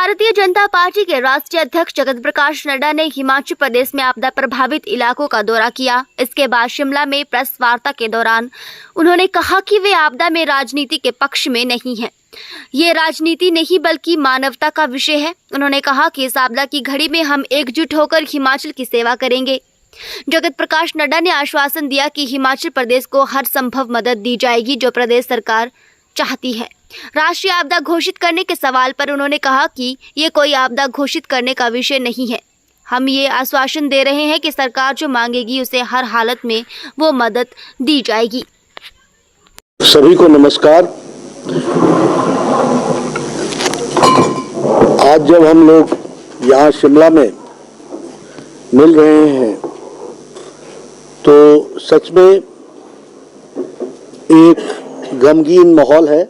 Bharatiya Janata party के राष्ट्रीय अध्यक्ष जगत प्रकाश नड्डा ने हिमाचल प्रदेश में आपदा प्रभावित इलाकों का दौरा किया। इसके बाद शिमला में प्रेस वार्ता के दौरान उन्होंने कहा कि वे आपदा में राजनीति के पक्ष में नहीं हैं। ये राजनीति नहीं बल्कि मानवता का विषय है। उन्होंने कहा कि इस आपदा की घड़ी में हम एकजुट होकर हिमाचल की सेवा करेंगे। जगत प्रकाश नड्डा ने आश्वासन दिया कि हिमाचल प्रदेश को हर संभव मदद दी जाएगी जो प्रदेश सरकार चाहती है। राष्ट्रीय आपदा घोषित करने के सवाल पर उन्होंने कहा कि ये कोई आपदा घोषित करने का विषय नहीं है। हम ये आश्वासन दे रहे हैं कि सरकार जो मांगेगी उसे हर हालत में वो मदद दी जाएगी। सभी को नमस्कार। आज जब हम लोग यहाँ शिमला में मिल रहे हैं तो सच में एक गमगीन माहौल है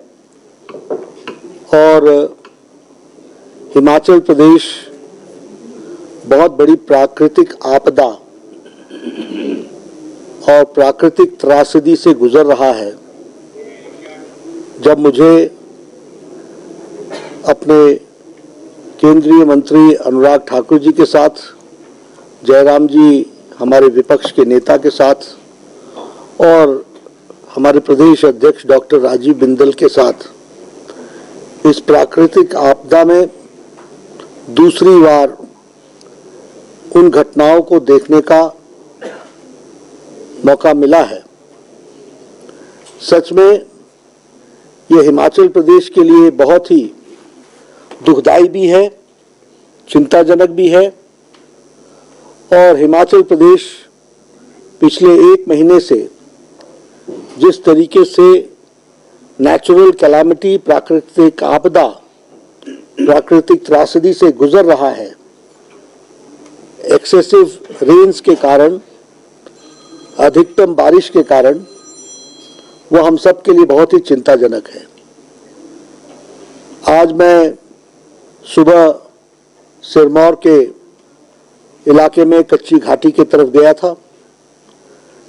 और हिमाचल प्रदेश बहुत बड़ी प्राकृतिक आपदा और प्राकृतिक त्रासदी से गुजर रहा है। जब मुझे अपने केंद्रीय मंत्री अनुराग ठाकुर जी के साथ, जयराम जी हमारे विपक्ष के नेता के साथ और हमारे प्रदेश अध्यक्ष डॉक्टर राजीव बिंदल के साथ इस प्राकृतिक आपदा में दूसरी बार उन घटनाओं को देखने का मौका मिला है, सच में ये हिमाचल प्रदेश के लिए बहुत ही दुखदाई भी है, चिंताजनक भी है। और हिमाचल प्रदेश पिछले एक महीने से जिस तरीके से नेचुरल कैलामिटी, प्राकृतिक आपदा, प्राकृतिक त्रासदी से गुजर रहा है, एक्सेसिव रेन्स के कारण, अधिकतम बारिश के कारण, वो हम सब के लिए बहुत ही चिंताजनक है। आज मैं सुबह सिरमौर के इलाके में कच्ची घाटी की तरफ गया था,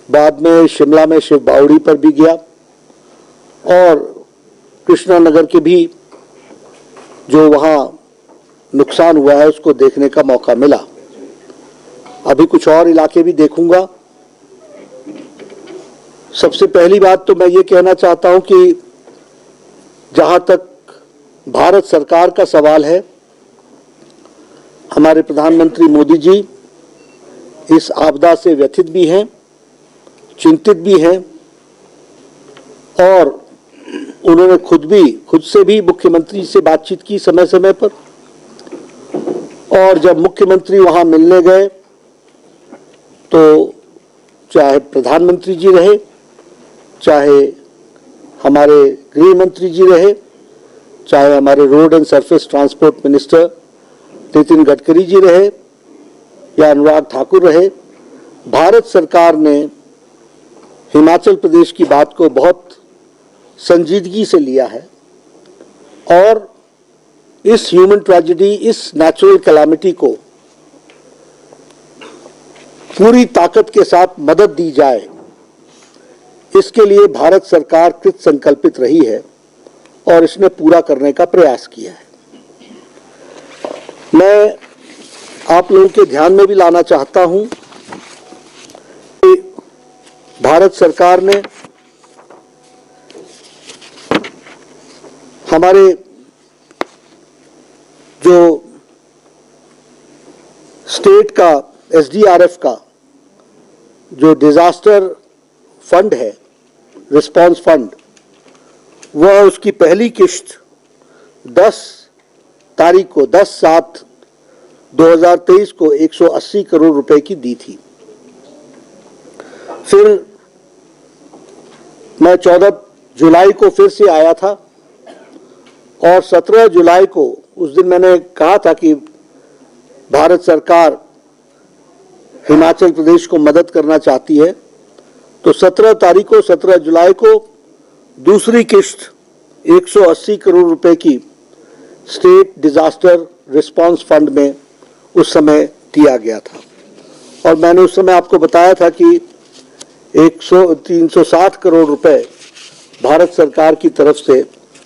बाद में शिमला में शिव बावड़ी पर भी गया और कृष्णा नगर के भी जो वहाँ नुकसान हुआ है उसको देखने का मौका मिला। अभी कुछ और इलाके भी देखूंगा। सबसे पहली बात तो मैं ये कहना चाहता हूँ कि जहाँ तक भारत सरकार का सवाल है, हमारे प्रधानमंत्री मोदी जी इस आपदा से व्यथित भी हैं, चिंतित भी हैं और उन्होंने खुद से भी मुख्यमंत्री से बातचीत की समय समय पर। और जब मुख्यमंत्री वहां मिलने गए तो चाहे प्रधानमंत्री जी रहे, चाहे हमारे गृह मंत्री जी रहे, चाहे हमारे road and surface transport minister Nitin Gadkari ji रहे या अनुराग ठाकुर रहे, भारत सरकार ने हिमाचल प्रदेश की बात को बहुत संजीदगी से लिया है और इस ह्यूमन ट्रेजेडी, इस नेचुरल कैलामिटी को पूरी ताकत के साथ मदद दी जाए, इसके लिए भारत सरकार कृत संकल्पित रही है और इसने पूरा करने का प्रयास किया है। मैं आप लोगों के ध्यान में भी लाना चाहता हूं कि भारत सरकार ने हमारे जो स्टेट का एसडीआरएफ का जो डिजास्टर फंड है, रिस्पांस फंड, वह उसकी पहली किश्त 10 तारीख को 10/7/2023 को 180 करोड़ रुपए की दी थी। फिर मैं 14 जुलाई को फिर से आया था और 17 जुलाई को, उस दिन मैंने कहा था कि भारत सरकार हिमाचल प्रदेश को मदद करना चाहती है, तो 17 जुलाई को दूसरी किश्त 180 करोड़ रुपए की स्टेट डिजास्टर रिस्पांस फंड में उस समय दिया गया था। और मैंने उस समय आपको बताया था कि 360 करोड़ रुपए भारत सरकार की तरफ से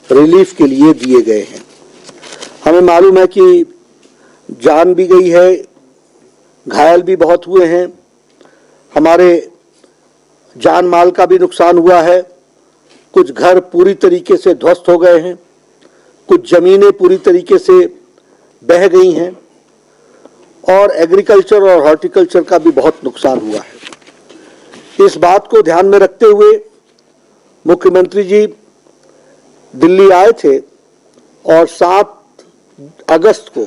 रिलीफ के लिए दिए गए हैं। हमें मालूम है कि जान भी गई है, घायल भी बहुत हुए हैं, हमारे जान माल का भी नुकसान हुआ है, कुछ घर पूरी तरीके से ध्वस्त हो गए हैं, कुछ जमीनें पूरी तरीके से बह गई हैं और एग्रीकल्चर और हॉर्टिकल्चर का भी बहुत नुकसान हुआ है। इस बात को ध्यान में रखते हुए मुख्यमंत्री जी दिल्ली आए थे और 7 अगस्त को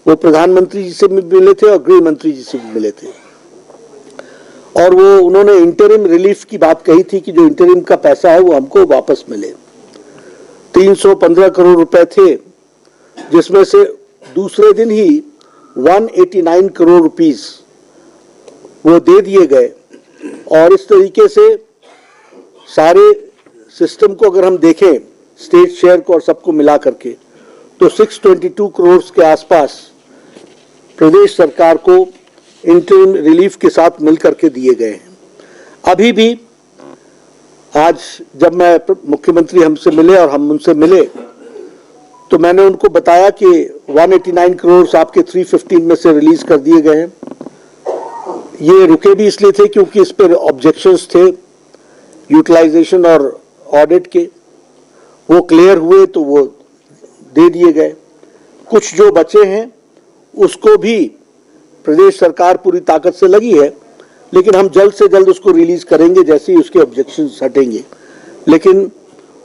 वो प्रधानमंत्री जी से भी मिले थे और गृह मंत्री जी से भी मिले थे और वो उन्होंने इंटरिम रिलीफ की बात कही थी कि जो इंटरिम का पैसा है वो हमको वापस मिले। 315 करोड़ रुपए थे, जिसमें से दूसरे दिन ही 189 करोड़ रुपीस वो दे दिए गए और इस तरीके से सारे सिस्टम को अगर हम देखें, स्टेट शेयर को और सबको मिला करके, तो 622 करोड़ के आसपास प्रदेश सरकार को इंटरिम रिलीफ के साथ मिलकर के दिए गए हैं। अभी भी आज जब मैं मुख्यमंत्री हमसे मिले और हम उनसे मिले तो मैंने उनको बताया कि 189 करोड़ आपके 315 में से रिलीज कर दिए गए हैं। ये रुके भी इसलिए थे क्योंकि इस पर ऑब्जेक्शंस थे यूटिलाइजेशन और ऑडिट के, वो क्लियर हुए तो वो दे दिए गए। कुछ जो बचे हैं उसको भी प्रदेश सरकार पूरी ताकत से लगी है, लेकिन हम जल्द से जल्द उसको रिलीज करेंगे जैसे ही उसके ऑब्जेक्शंस हटेंगे, लेकिन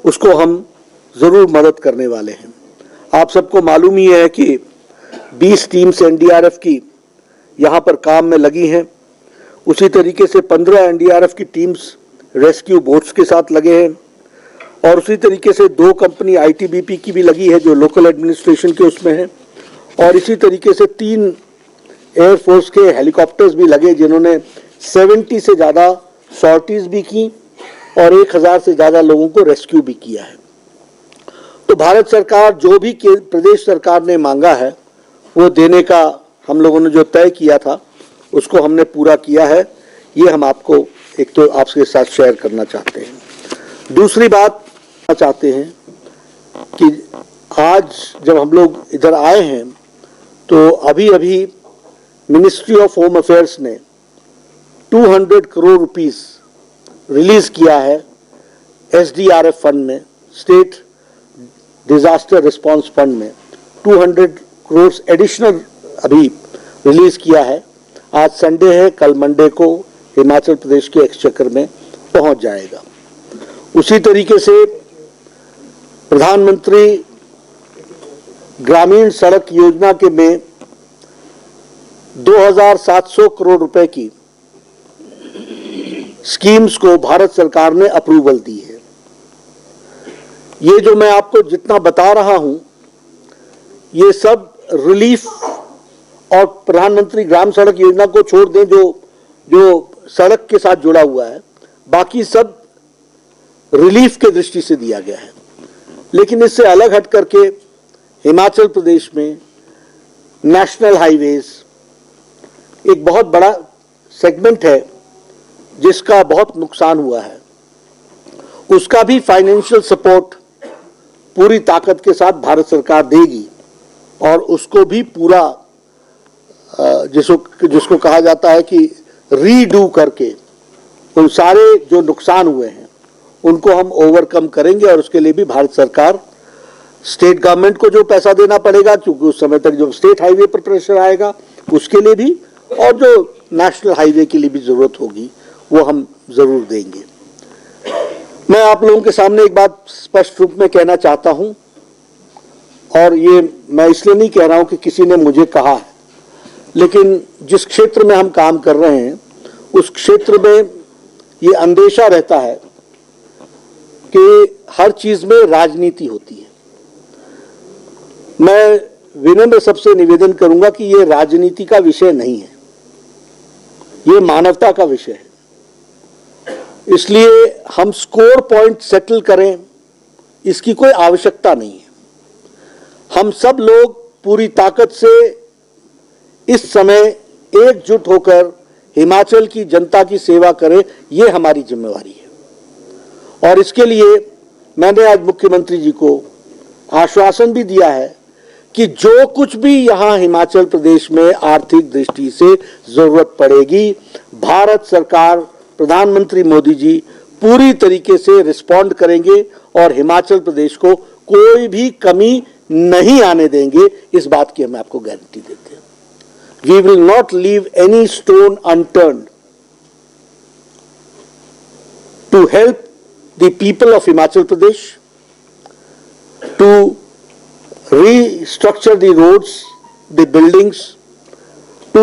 उसको हम जरूर मदद करने वाले हैं। आप सबको मालूम ही है कि 20 टीम्स एनडीआरएफ की यहाँ पर काम में लगी हैं, उसी तरीके से 15 एनडीआरएफ की टीम्स रेस्क्यू बोट्स के साथ लगे हैं और उसी तरीके से 2 कंपनी आईटीबीपी की भी लगी है जो लोकल एडमिनिस्ट्रेशन के उसमें है और इसी तरीके से 3 एयरफोर्स के हेलीकॉप्टर्स भी लगे जिन्होंने 70 से ज़्यादा सॉर्टीज भी की और 1000 से ज़्यादा लोगों को रेस्क्यू भी किया है। तो भारत सरकार जो भी प्रदेश सरकार ने मांगा है वो देने का हम लोगों ने जो तय किया था उसको हमने पूरा किया है। ये हम आपको एक तो आपके साथ शेयर करना चाहते हैं। दूसरी बात चाहते हैं कि आज जब हम लोग इधर आए हैं तो अभी अभी मिनिस्ट्री ऑफ होम अफेयर्स ने 200 करोड़ रुपीस रिलीज किया है एसडीआरएफ फंड में, स्टेट डिजास्टर रिस्पांस फंड में 200 करोड़ एडिशनल अभी रिलीज किया है। आज संडे है, कल मंडे को हिमाचल प्रदेश के एक्सचेकर में पहुंच जाएगा। उसी तरीके से प्रधानमंत्री ग्रामीण सड़क योजना के में 2700 करोड़ रुपए की स्कीम्स को भारत सरकार ने अप्रूवल दी है। ये जो मैं आपको जितना बता रहा हूं ये सब रिलीफ और प्रधानमंत्री ग्राम सड़क योजना को छोड़ दें जो सड़क के साथ जुड़ा हुआ है, बाकी सब रिलीफ के दृष्टि से दिया गया है। लेकिन इससे अलग हट करके हिमाचल प्रदेश में नेशनल हाईवेज एक बहुत बड़ा सेगमेंट है जिसका बहुत नुकसान हुआ है, उसका भी फाइनेंशियल सपोर्ट पूरी ताकत के साथ भारत सरकार देगी और उसको भी पूरा जिसको कहा जाता है कि रीडू करके उन सारे जो नुकसान हुए हैं उनको हम ओवरकम करेंगे और उसके लिए भी भारत सरकार स्टेट गवर्नमेंट को जो पैसा देना पड़ेगा क्योंकि उस समय तक जो स्टेट हाईवे पर प्रेशर आएगा उसके लिए भी और जो नेशनल हाईवे के लिए भी जरूरत होगी वो हम जरूर देंगे। मैं आप लोगों के सामने एक बात स्पष्ट रूप में कहना चाहता हूं और ये मैं इसलिए नहीं कह रहा हूं कि किसी ने मुझे कहा है, लेकिन जिस क्षेत्र में हम काम कर रहे हैं उस क्षेत्र में ये अंदेशा रहता है कि हर चीज में राजनीति होती है। मैं विनम्र सबसे निवेदन करूंगा कि ये राजनीति का विषय नहीं है, ये मानवता का विषय है। इसलिए हम स्कोर पॉइंट सेटल करें इसकी कोई आवश्यकता नहीं है। हम सब लोग पूरी ताकत से इस समय एकजुट होकर हिमाचल की जनता की सेवा करें, ये हमारी जिम्मेवारी है। और इसके लिए मैंने आज मुख्यमंत्री जी को आश्वासन भी दिया है कि जो कुछ भी यहाँ हिमाचल प्रदेश में आर्थिक दृष्टि से जरूरत पड़ेगी, भारत सरकार, प्रधानमंत्री मोदी जी पूरी तरीके से रिस्पॉन्ड करेंगे और हिमाचल प्रदेश को कोई भी कमी नहीं आने देंगे। इस बात की हम आपको गारंटी देते हैं। We will not leave any stone unturned to help the people of Himachal Pradesh, to restructure the roads, the buildings, to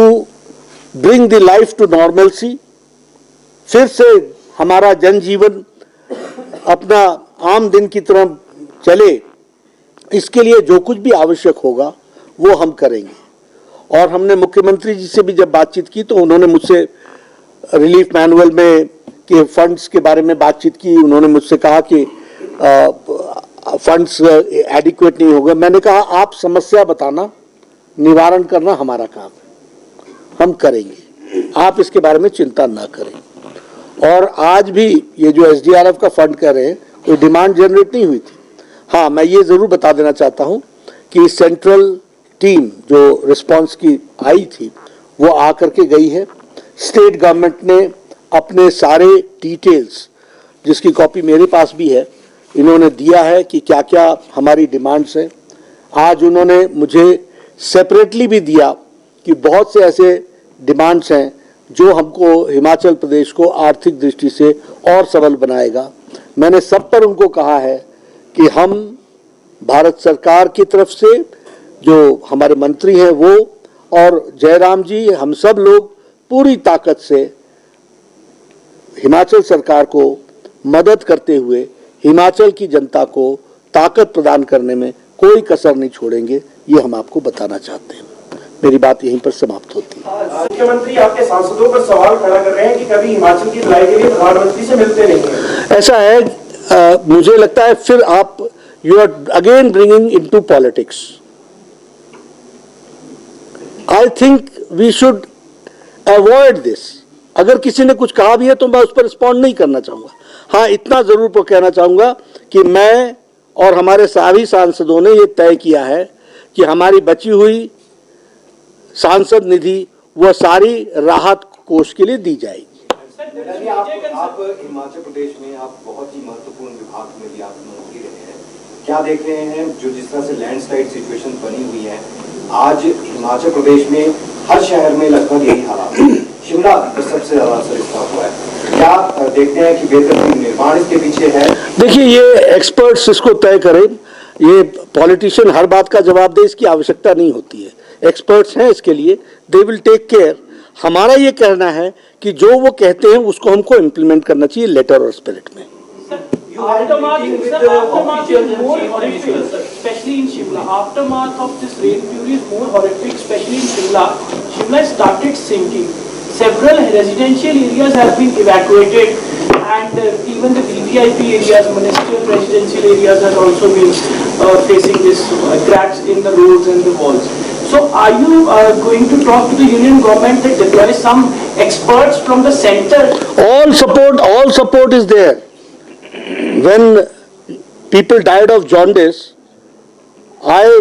bring the life to normalcy। फिर से हमारा जनजीवन अपना आम दिन की तरह चले, इसके लिए जो कुछ भी आवश्यक होगा वो हम करेंगे। और हमने मुख्यमंत्री जी से भी जब बातचीत की तो उन्होंने मुझसे रिलीफ मैनुअल में के फंड्स के बारे में बातचीत की। उन्होंने मुझसे कहा कि फंड्स एडिक्वेट नहीं होगा। मैंने कहा आप समस्या बताना, निवारण करना हमारा काम है, हम करेंगे, आप इसके बारे में चिंता ना करें। और आज भी ये जो एसडीआरएफ का फंड कह रहे हैं, कोई डिमांड जनरेट नहीं हुई थी। हाँ, मैं ये जरूर बता देना चाहता हूँ कि सेंट्रल टीम जो रिस्पांस की आई थी वो आकर के गई है। स्टेट गवर्नमेंट ने अपने सारे डिटेल्स, जिसकी कॉपी मेरे पास भी है, इन्होंने दिया है कि क्या क्या हमारी डिमांड्स हैं। आज उन्होंने मुझे सेपरेटली भी दिया कि बहुत से ऐसे डिमांड्स हैं जो हमको हिमाचल प्रदेश को आर्थिक दृष्टि से और सबल बनाएगा। मैंने सब पर उनको कहा है कि हम भारत सरकार की तरफ से, जो हमारे मंत्री हैं वो और जयराम जी, हम सब लोग पूरी ताकत से हिमाचल सरकार को मदद करते हुए हिमाचल की जनता को ताकत प्रदान करने में कोई कसर नहीं छोड़ेंगे। ये हम आपको बताना चाहते हैं। मेरी बात यहीं पर समाप्त होती है। मुख्यमंत्री आपके सांसदों पर सवाल खड़ा कर रहे हैं कि कभी हिमाचल की भलाई के लिए प्रधानमंत्री से मिलते नहीं हैं। ऐसा है, मुझे लगता है फिर आप you are again bringing into politics. I think we should avoid this. अगर किसी ने कुछ कहा भी है तो मैं उस पर रिस्पॉन्ड नहीं करना चाहूंगा। हाँ, इतना जरूर पर कहना चाहूंगा कि मैं और हमारे सभी सांसदों ने ये तय किया है कि हमारी बची हुई सांसद निधि वह सारी राहत कोष के लिए दी जाएगी। आप हिमाचल प्रदेश में आप बहुत ही महत्वपूर्ण विभाग में भी आप मंत्री रहे हैं, क्या देख रहे हैं जो जिस तरह से लैंडस्लाइड सिचुएशन बनी हुई है आज हिमाचल प्रदेश में हर शहर में लगभग यही हालात है, शिमला में सबसे ज्यादा असर इसका हुआ है, क्या देखते हैं कि बेहतर निर्माण इसके पीछे है? देखिए, ये एक्सपर्ट्स इसको तय करें। ये पॉलिटिशियन हर बात का जवाब दे, इसकी आवश्यकता नहीं होती है। एक्सपर्ट्स हैं इसके लिए, दे विल टेक केयर। हमारा ये कहना है कि जो वो कहते हैं उसको हमको इम्प्लीमेंट करना चाहिए लेटर और स्पिरिट में। Aftermath is more horrific, especially in Shimla. Aftermath of this rain fury is more horrific, especially in Shimla. Shimla started sinking. Several residential areas have been evacuated, and even the VVIP areas, ministerial residential areas, have also been facing this cracks in the roads and the walls. So, are you going to talk to the union government that deploy some experts from the center? All support is there. When people died of jaundice, I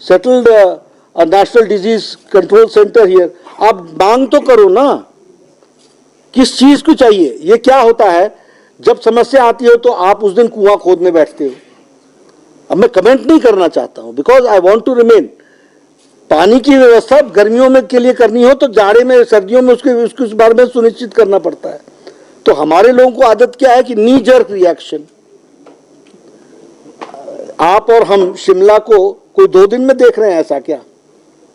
settled a national disease control center here. आप मांग तो करो ना, किस चीज को चाहिए। ये क्या होता है, जब समस्या आती हो तो आप उस दिन कुआं खोदने बैठते हो। अब मैं कमेंट नहीं करना चाहता हूं, because I want to remain. पानी की व्यवस्था गर्मियों में के लिए करनी हो तो जाड़े में, सर्दियों में उसके उस बारे में सुनिश्चित करना पड़ता है। तो हमारे लोगों को आदत क्या है कि नी जर्क रिएक्शन। आप और हम शिमला को कोई 2 दिन में देख रहे हैं ऐसा क्या?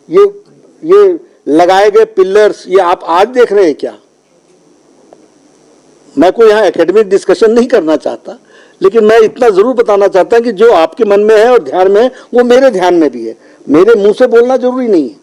ये लगाए गए पिलर्स ये आप आज देख रहे हैं क्या? मैं कोई यहाँ एकेडमिक डिस्कशन नहीं करना चाहता, लेकिन मैं इतना जरूर बताना चाहता हूं कि जो आपके मन में है और ध्यान में है वो मेरे ध्यान में भी है। मेरे मुंह से बोलना जरूरी नहीं है।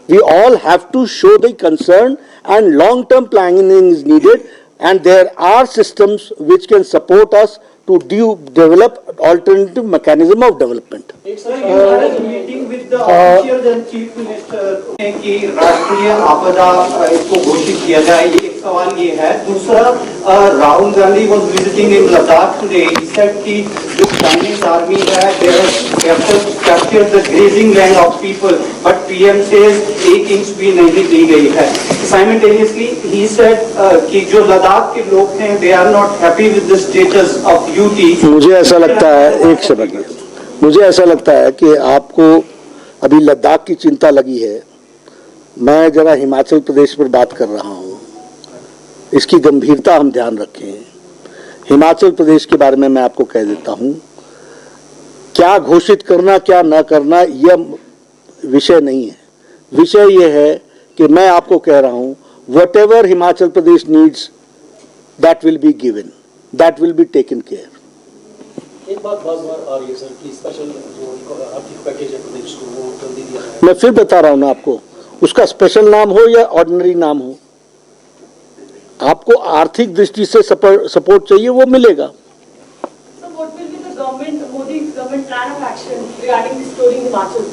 We all have to show the concern, and long-term planning is needed, and there are systems which can support us to develop alternative mechanism of development. Sir, you had a meeting with with the officials and chief minister कि राष्ट्रीय आपदा इसको घोषित किया जाए, ये एक सवाल ये है। दूसरा, Rahul Gandhi was visiting in Ladakh today. He said कि जो Chinese army है, they have captured the grazing land of people, but PM says 1 inch भी नहीं दी गई है। Simultaneously, he said कि जो लद्दाख के लोग हैं, they are not happy with the status of UT. मुझे ऐसा लगता है, एक सेकंड, मुझे ऐसा लगता है कि आपको अभी लद्दाख की चिंता लगी है। मैं जरा हिमाचल प्रदेश पर बात कर रहा हूँ, इसकी गंभीरता हम ध्यान रखें। हिमाचल प्रदेश के बारे में मैं आपको कह देता हूँ, क्या घोषित करना क्या न करना यह विषय नहीं है। विषय यह है कि मैं आपको कह रहा हूँ, what ever Himachal Pradesh needs that will be given, that will be taken care. एक बात बार आ रही है सर कि स्पेशल जो आर्थिक पैकेज है प्रदेश को वो जल्दी दिया है। मैं फिर बता रहा हूं ना आपको, उसका स्पेशल नाम हो या ऑर्डिनरी नाम हो, आपको आर्थिक दृष्टि से सपोर्ट चाहिए, वो मिलेगा। So what will be the government, Modi's government plan of action regarding the story in Himachal?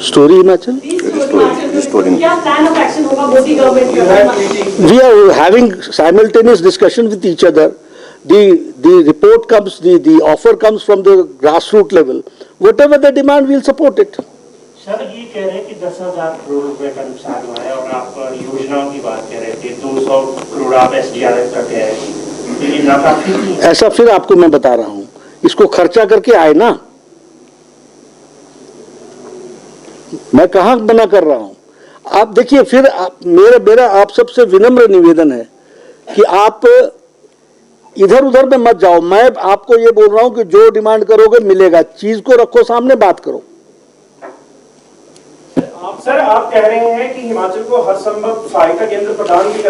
Story Himachal, क्या plan of action होगा मोदी गवर्नमेंट का? we are having simultaneous discussion with each other. The report comes, the offer comes from the grassroots level. Whatever the demand, we'll support it. Sir ये कह रहे हैं कि 10,000 करोड़ रुपए का नुकसान हुआ है और आप योजनाओं की बात कह रहे थे, 200 करोड़ आप SDRF का कह रहे हैं, तो ये नाकाफी नहीं है? ऐसा फिर आपको मैं बता रहा हूं, इसको खर्चा करके आए ना, मैं कहां मना कर रहा हूं। आप देखिए, फिर मेरा आप सबसे विनम्र निवेदन है कि आप इधर उधर में मत जाओ। मैं आपको ये बोल रहा हूं कि जो डिमांड करोगे मिलेगा, चीज को रखो सामने, बात करो। सर, आप कह रहे हैं कि हिमाचल को हर संभव सहायता केंद्र प्रदान भी